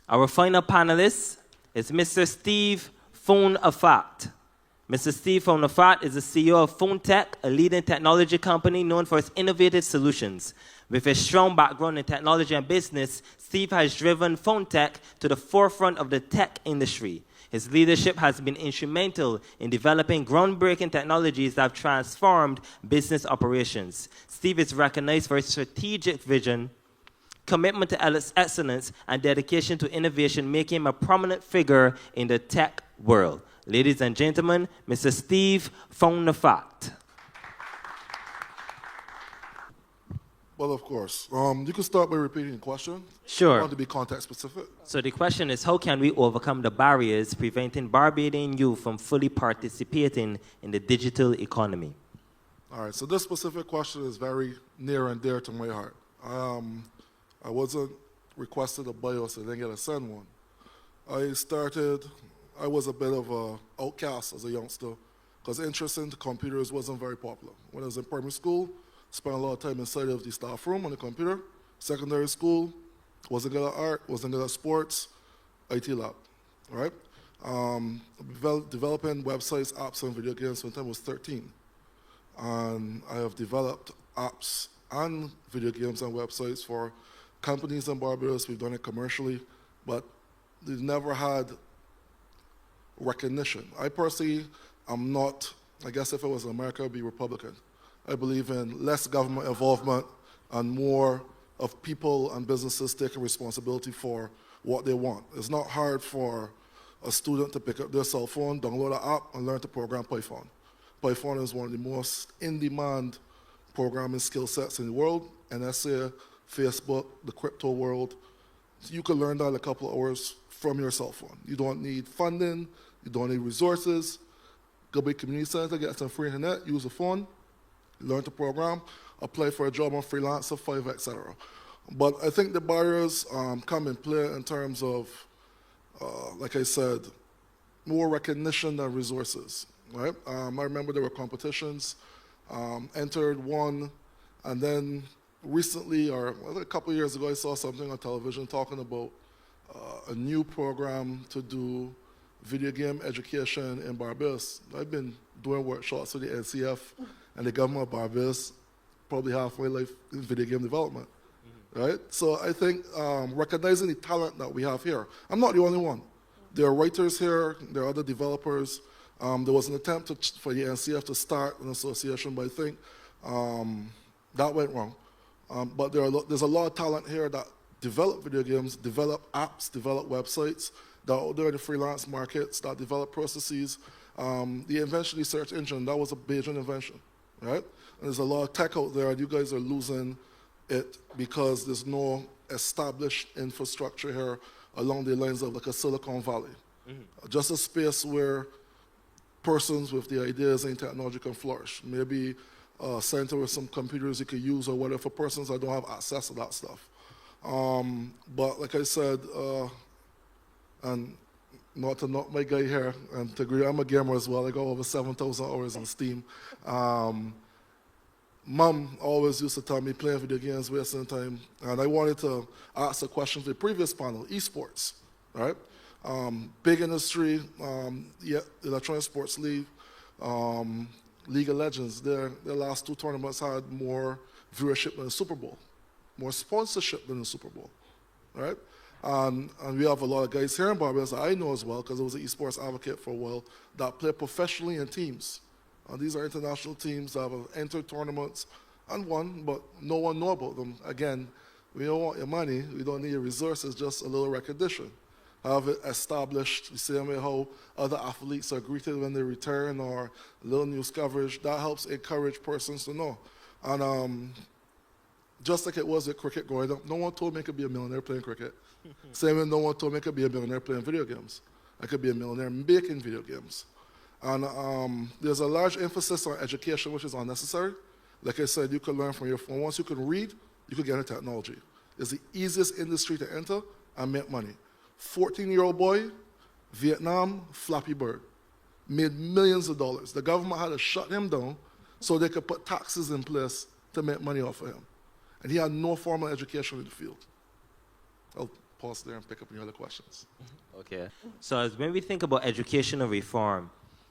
Our final panelist is Mr. Steve Phone-A-Fact. Mr. Steve Phone-A-Fact is the CEO of PhoneTech, a leading technology company known for its innovative solutions. With a strong background in technology and business, Steve has driven PhoneTech to the forefront of the tech industry. His leadership has been instrumental in developing groundbreaking technologies that have transformed business operations. Steve is recognized for his strategic vision, commitment to excellence, and dedication to innovation, making him a prominent figure in the tech world. Ladies and gentlemen, Mr. Steve Phone-A-Fact. Well, of course. You can start by repeating the question. Sure. I want to be context specific. So the question is, how can we overcome the barriers preventing Barbadian youth from fully participating in the digital economy? All right, so this specific question is very near and dear to my heart. I wasn't requested a bio, so I didn't get to send one. I was a bit of an outcast as a youngster because interest in computers wasn't very popular. When I was in primary school, spent a lot of time inside of the staff room on the computer. Secondary school, wasn't good at art, wasn't good at sports, IT lab, all right? Developing websites, apps, and video games when I was 13. And I have developed apps and video games and websites for companies in Barbados. We've done it commercially, but we've never had recognition. I personally am not, I guess if it was America, I'd be Republican. I believe in less government involvement and more of people and businesses taking responsibility for what they want. It's not hard for a student to pick up their cell phone, download an app, and learn to program Python. Python is one of the most in-demand programming skill sets in the world. NSA, Facebook, the crypto world. You can learn that in a couple of hours from your cell phone. You don't need funding, you don't need resources. Go to a community center, get some free internet, use a phone, learn to program, apply for a job on Freelancer, Fiverr, etc. But I think the barriers come in play in terms of, like I said, more recognition than resources, right? I remember there were competitions, entered one, and then recently, or a couple of years ago, I saw something on television talking about a new program to do video game education in Barbados. I've been doing workshops with the NCF and the government of Barbados probably half my life in video game development, right? So I think recognizing the talent that we have here. I'm not the only one. There are writers here, there are other developers. There was an attempt for the NCF to start an association, but I think that went wrong. But there's a lot of talent here that develop video games, develop apps, develop websites, that are out there in the freelance markets, that develop processes. The invention of the search engine, that was a Bayesian invention, right? And there's a lot of tech out there, and you guys are losing it because there's no established infrastructure here along the lines of like a Silicon Valley. Just a space where persons with the ideas and technology can flourish. Maybe a center with some computers you could use or whatever for persons that don't have access to that stuff. But like I said, and not to knock my guy here, and to agree, I'm a gamer as well. I got over 7,000 hours on Steam. Mom always used to tell me playing video games, wasting time. And I wanted to ask a question to the previous panel, esports, right? Big industry, yeah, Electronic Sports League, League of Legends, their last two tournaments had more viewership than the Super Bowl, more sponsorship than the Super Bowl, right? And we have a lot of guys here in Barbados that I know as well, because I was an esports advocate for a while, that play professionally in teams. These are international teams that have entered tournaments and won, but no one knows about them. Again, we don't want your money, we don't need your resources, just a little recognition. Have it established, the same way how other athletes are greeted when they return, or a little news coverage, that helps encourage persons to know. And just like it was with cricket growing up, no one told me I could be a millionaire playing cricket. Same way no one told me I could be a millionaire playing video games. I could be a millionaire making video games. And there's a large emphasis on education, which is unnecessary. Like I said, you can learn from your phone. Once you can read, you can get into technology. It's the easiest industry to enter and make money. 14-year-old boy, Vietnam, Flappy Bird, made millions of dollars. The government had to shut him down so they could put taxes in place to make money off of him. And he had no formal education in the field. I'll pause there and pick up on your other questions. Okay. So as when we think about educational reform,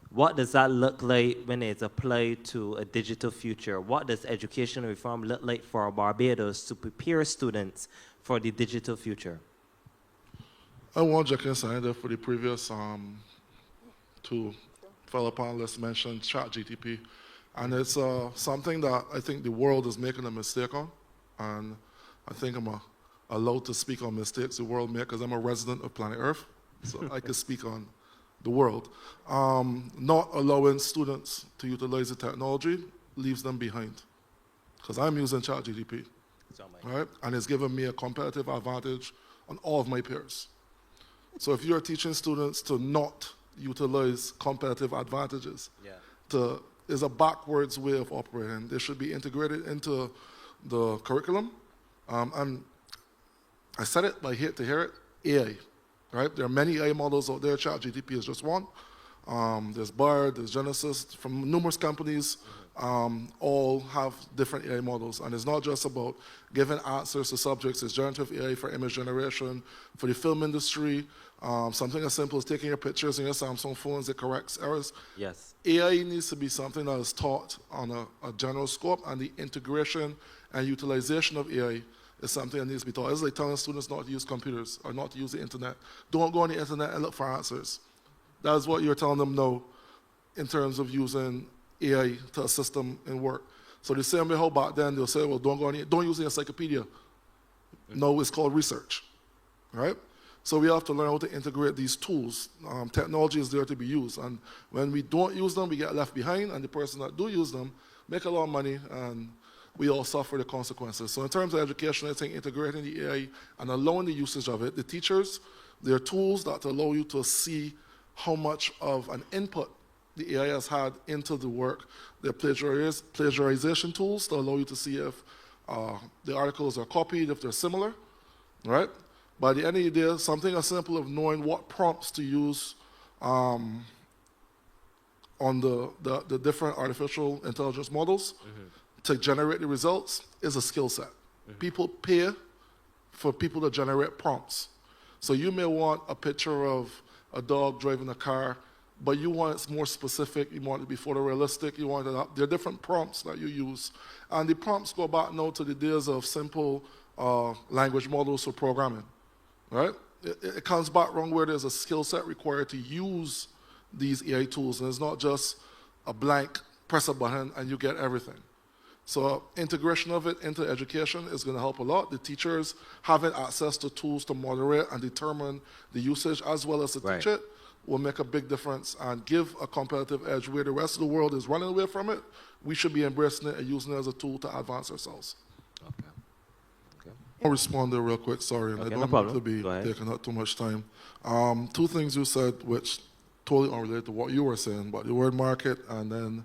what does that look like when it's applied to a digital future? What does educational reform look like for Barbados to prepare students for the digital future? I want to sign there for the previous two fellow panelists mentioned ChatGPT, and it's something that I think the world is making a mistake on, and I think I'm allowed to speak on mistakes the world makes because I'm a resident of planet Earth, so I can speak on the world. Not allowing students to utilize the technology leaves them behind, because I'm using ChatGPT, right? And it's given me a competitive advantage on all of my peers. So if you're teaching students to not utilize competitive advantages, is a backwards way of operating. They should be integrated into the curriculum. And I said it, but I hate to hear it, AI, right? There are many AI models out there. ChatGPT is just one. There's Bard, there's Genesis, from numerous companies, all have different AI models. And it's not just about giving answers to subjects. It's generative AI for image generation, for the film industry, something as simple as taking your pictures in your Samsung phones, it corrects errors. Yes. AI needs to be something that is taught on a general scope, and the integration and utilization of AI is something that needs to be taught. It's like telling students not to use computers or not to use the internet. Don't go on the internet and look for answers. That's what you're telling them now in terms of using AI to assist them in work. So the same way how back then they'll say, well, don't use the encyclopedia. No, it's called research, right? So we have to learn how to integrate these tools. Technology is there to be used, and when we don't use them, we get left behind, and the person that do use them make a lot of money, and we all suffer the consequences. So in terms of education, I think integrating the AI and allowing the usage of it, the teachers, there are tools that allow you to see how much of an input the AI has had into the work. There are plagiarization tools to allow you to see if the articles are copied, if they're similar, right? By the end of the day, something as simple as knowing what prompts to use on the different artificial intelligence models to generate the results is a skill set. People pay for people to generate prompts. So you may want a picture of a dog driving a car, but you want it more specific, you want it to be photorealistic, you want it there are different prompts that you use. And the prompts go back now to the days of simple language models for programming, right? It comes back around where there's a skill set required to use these AI tools, and it's not just a blank, press a button and you get everything. So integration of it into education is going to help a lot. The teachers having access to tools to moderate and determine the usage as well as to teach it will make a big difference and give a competitive edge where the rest of the world is running away from it. We should be embracing it and using it as a tool to advance ourselves. Okay. I'll respond there real quick, sorry. Okay, I don't no problem. want to be Go ahead. taking up too much time. Two things you said which totally unrelated to what you were saying, but the word market and then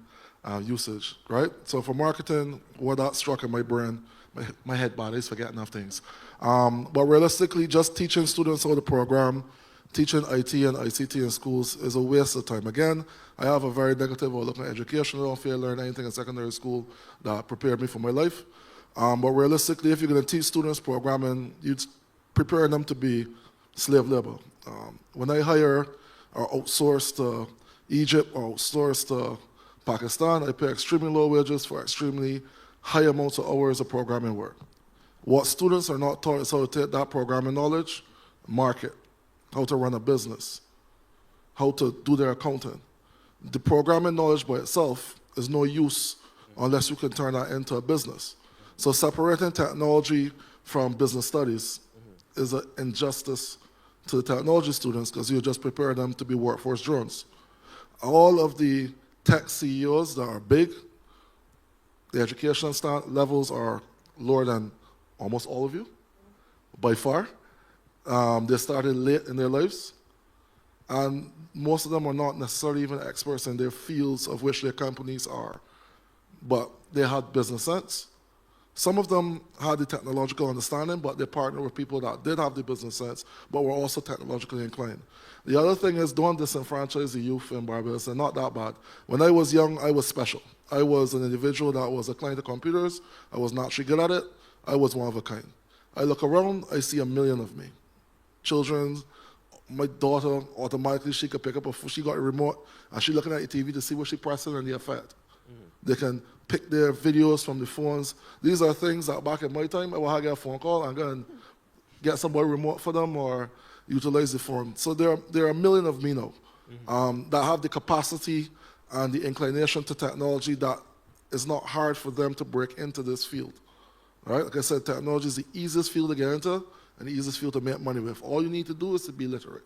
usage, right? So for marketing, what that struck in my brain, my head bodies forgetting of things. But realistically, just teaching students how to program, teaching IT and ICT in schools is a waste of time. Again, I have a very negative outlook on education. I don't feel I learned anything in secondary school that prepared me for my life. But realistically, if you're going to teach students programming, you're preparing them to be slave labor. When I hire or outsource to Egypt or outsource to Pakistan, I pay extremely low wages for extremely high amounts of hours of programming work. What students are not taught is how to take that programming knowledge, market, how to run a business, how to do their accounting. The programming knowledge by itself is no use unless you can turn that into a business. So separating technology from business studies is an injustice to the technology students because you just prepare them to be workforce drones. All of the tech CEOs that are big, the education levels are lower than almost all of you, by far. They started late in their lives, and most of them are not necessarily even experts in their fields of which their companies are, but they had business sense. Some of them had the technological understanding, but they partnered with people that did have the business sense, but were also technologically inclined. The other thing is don't disenfranchise the youth in Barbados. They're not that bad. When I was young, I was special. I was an individual that was inclined to computers. I was naturally good at it. I was one of a kind. I look around, I see a million of me. children. My daughter, automatically, she could pick up she got a remote, and she looking at the TV to see what she pressing and the effect. They can pick their videos from the phones. These are things that back in my time, I would have to get a phone call and go and get somebody remote for them or utilize the phone. So there are a million of me now that have the capacity and the inclination to technology that is not hard for them to break into this field. Right? Like I said, technology is the easiest field to get into and the easiest field to make money with. All you need to do is to be literate.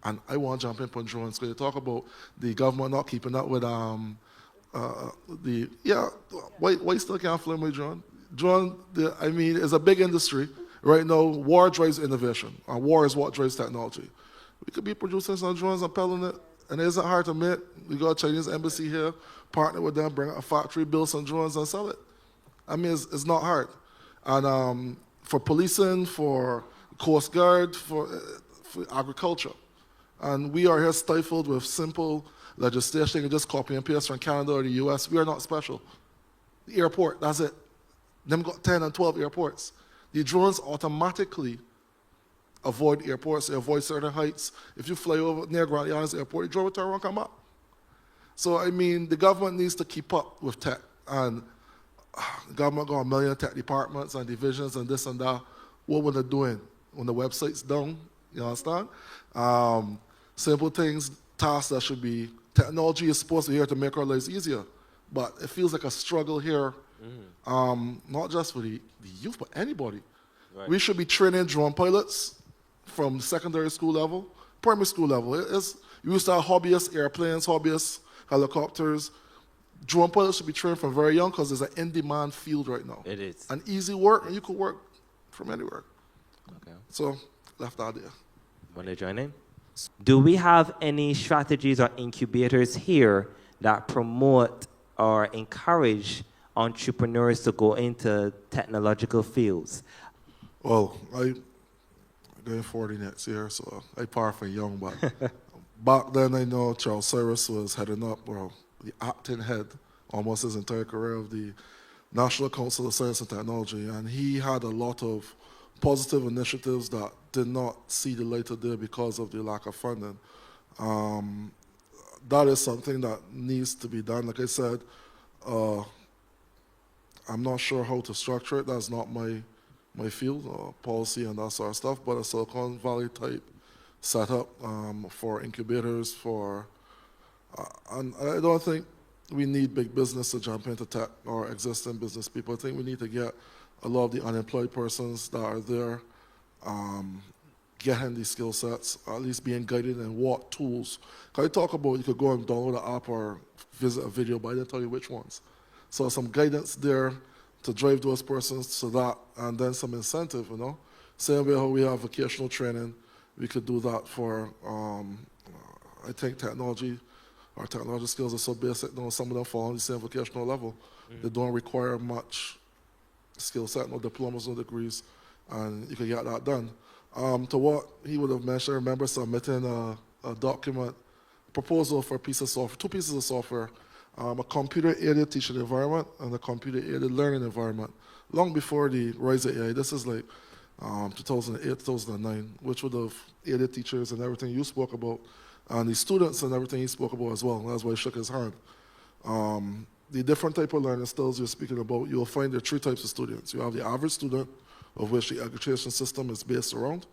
And I want to jump in on drones because you talk about the government not keeping up with why still can't fly my drone? Drone, I mean, is a big industry. Right now, war drives innovation. War is what drives technology. We could be producing some drones and peddling it, and it isn't hard to make. We got a Chinese embassy here, partner with them, bring out a factory, build some drones and sell it. I mean, it's not hard. And for policing, for Coast Guard, for agriculture. And we are here stifled with simple legislation. You can just copy and paste from Canada or the US. We are not special. The airport, that's it. Them got 10 and 12 airports. The drones automatically avoid airports. They avoid certain heights. If you fly over near Grand Islands Airport, you drove it to around, come back. So, I mean, the government needs to keep up with tech. And the government got a million tech departments and divisions and this and that. What were they doing when the website's down? You understand? Simple things, tasks that should be, technology is supposed to be here to make our lives easier. But it feels like a struggle here, not just for the youth, but anybody. Right. We should be training drone pilots from secondary school level, primary school level. You used to have hobbyist airplanes, hobbyist helicopters. Drone pilots should be trained from very young because it's an in-demand field right now. It is. And easy work, and you could work from anywhere. Okay. So, left out there. Want to join in? Do we have any strategies or incubators here that promote or encourage entrepreneurs to go into technological fields? Well, I'm going 40 next year, so I par for young, but back then I know Charles Cyrus was heading up, the acting head, almost his entire career of the National Council of Science and Technology, and he had a lot of positive initiatives that did not see the light of day because of the lack of funding. That is something that needs to be done. Like I said, I'm not sure how to structure it. That's not my field, policy and that sort of stuff, but a Silicon Valley type setup for incubators, and I don't think we need big business to jump into tech or existing business people. I think we need to get a lot of the unemployed persons that are there getting these skill sets, at least being guided in what tools. Can I talk about, you could go and download an app or visit a video, but I didn't tell you which ones. So some guidance there to drive those persons to that, and then some incentive, Same way how we have vocational training, we could do that for, I think our technology skills are so basic, some of them fall on the same vocational level. They don't require much skill set, no diplomas, no degrees, and you can get that done. To what he would have mentioned, I remember submitting a document, proposal for a piece of software, 2 pieces of software, a computer-aided teaching environment and a computer-aided learning environment, long before the rise of AI. This is like 2008, 2009, which would have aided teachers and everything you spoke about, and the students and everything he spoke about as well. That's why he shook his hand. The different type of learning styles you're speaking about, you'll find there are 3 types of students. You have the average student, of which the education system is based around.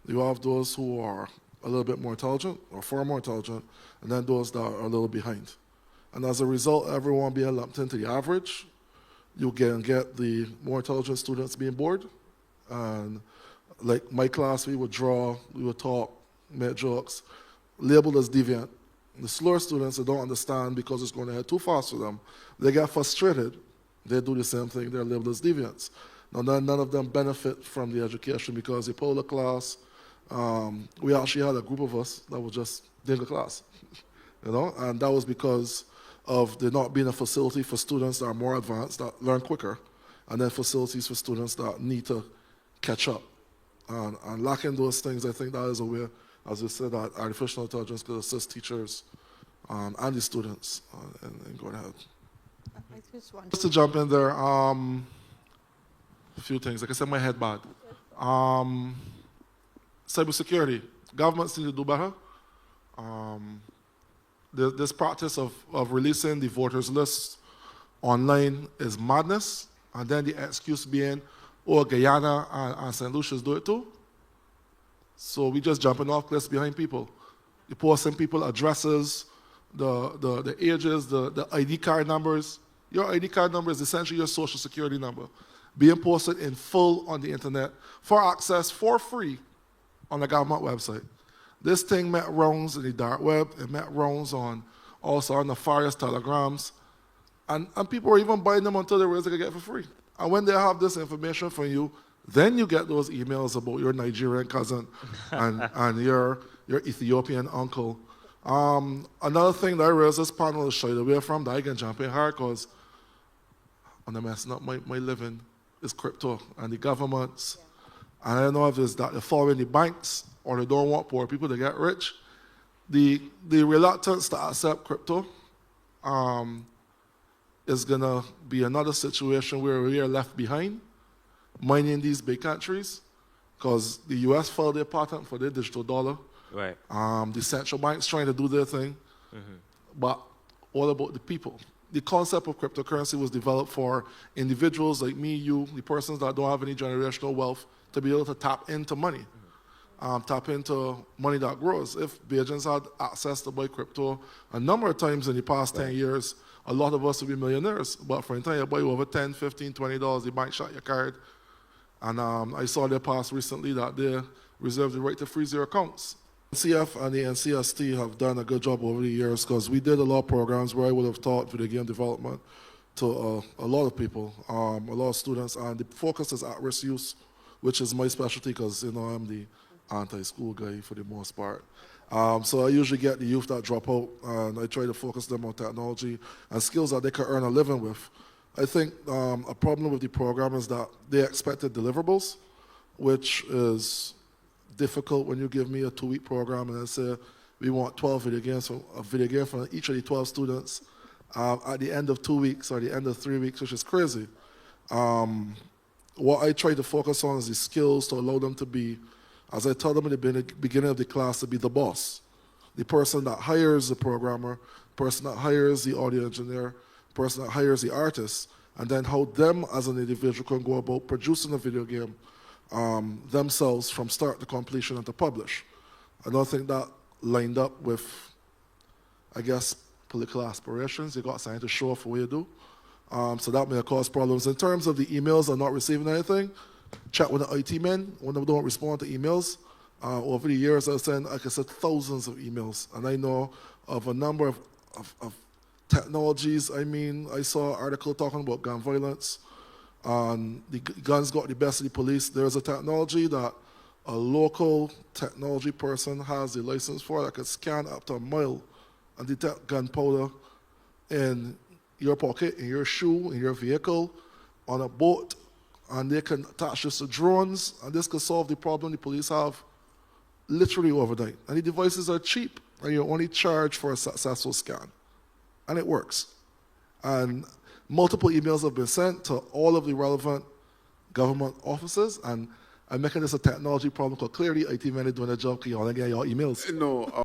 You have those who are a little bit more intelligent, or far more intelligent, and then those that are a little behind. And as a result, everyone being lumped into the average, you get the more intelligent students being bored. And like my class, we would draw, we would talk, make jokes, labeled as deviant. The slower students that don't understand because it's going ahead too fast for them, they get frustrated. They do the same thing. They're labeled as deviants. Now, none of them benefit from the education because they pull the class. We actually had a group of us that would just dig the class, and that was because of there not being a facility for students that are more advanced, that learn quicker, and then facilities for students that need to catch up. And lacking those things, I think that is a way, as you said, that artificial intelligence could assist teachers and the students in going ahead. Just to jump in there, a few things. Like I said, my head bad. cybersecurity. Governments need to do better. This practice of releasing the voters list online is madness, and then the excuse being, oh, Guyana and St. Lucia's do it too. So we just jumping off cliffs behind people. You posting people addresses, the ages, the ID card numbers. Your ID card number is essentially your social security number, being posted in full on the internet for access for free on the government website. This thing met rounds in the dark web. It met rounds on also on nefarious telegrams. And people were even buying them until they realized they could get it for free. And when they have this information from you, then you get those emails about your Nigerian cousin and your Ethiopian uncle. Another thing that I realized this panel is shied away from that I can jump in hard because I'm messing up my living is crypto and the governments. And I don't know if it's that they're following the banks or they don't want poor people to get rich. The reluctance to accept crypto is going to be another situation where we are left behind, mining these big countries, because the US filed their patent for their digital dollar. Right. The central banks trying to do their thing, but all about the people. The concept of cryptocurrency was developed for individuals like me, you, the persons that don't have any generational wealth, to be able to tap into money, tap into money that grows. If Bajans had access to buy crypto a number of times in the past 10 years, a lot of us would be millionaires. But for instance, you buy over $10, $15, $20, the bank shot your card. And I saw their pass recently that they reserve the right to freeze your accounts. NCF and the NCST have done a good job over the years because we did a lot of programs where I would have taught video game development to a lot of people, a lot of students, and the focus is at-risk use, which is my specialty because, you know, I'm the anti-school guy for the most part. So I usually get the youth that drop out, and I try to focus them on technology and skills that they can earn a living with. I think a problem with the program is that they expected deliverables, which is difficult when you give me a 2-week program and I say we want 12 video games, so a video game for each of the 12 students at the end of 2 weeks or the end of 3 weeks, which is crazy. What I try to focus on is the skills to allow them to be, as I tell them at the beginning of the class, to be the boss. The person that hires the programmer, person that hires the audio engineer, person that hires the artist, and then how them as an individual can go about producing a video game themselves from start to completion and to publish. I don't think that lined up with, I guess, political aspirations. You got something to show off what you do. So that may cause problems. In terms of the emails and not receiving anything, chat with the IT men when they don't respond to emails. Over the years, I've sent, like I said, thousands of emails. And I know of a number of technologies. I mean, I saw an article talking about gun violence. The guns got the best of the police. There's a technology that a local technology person has the license for that can scan up to a mile and detect gunpowder in your pocket, in your shoe, in your vehicle, on a boat, and they can attach this to drones, and this could solve the problem the police have literally overnight. And the devices are cheap, and you only charge for a successful scan. And it works. And multiple emails have been sent to all of the relevant government offices, and I'm making this a technology problem because clearly IT men are doing a job because you only get your emails. No.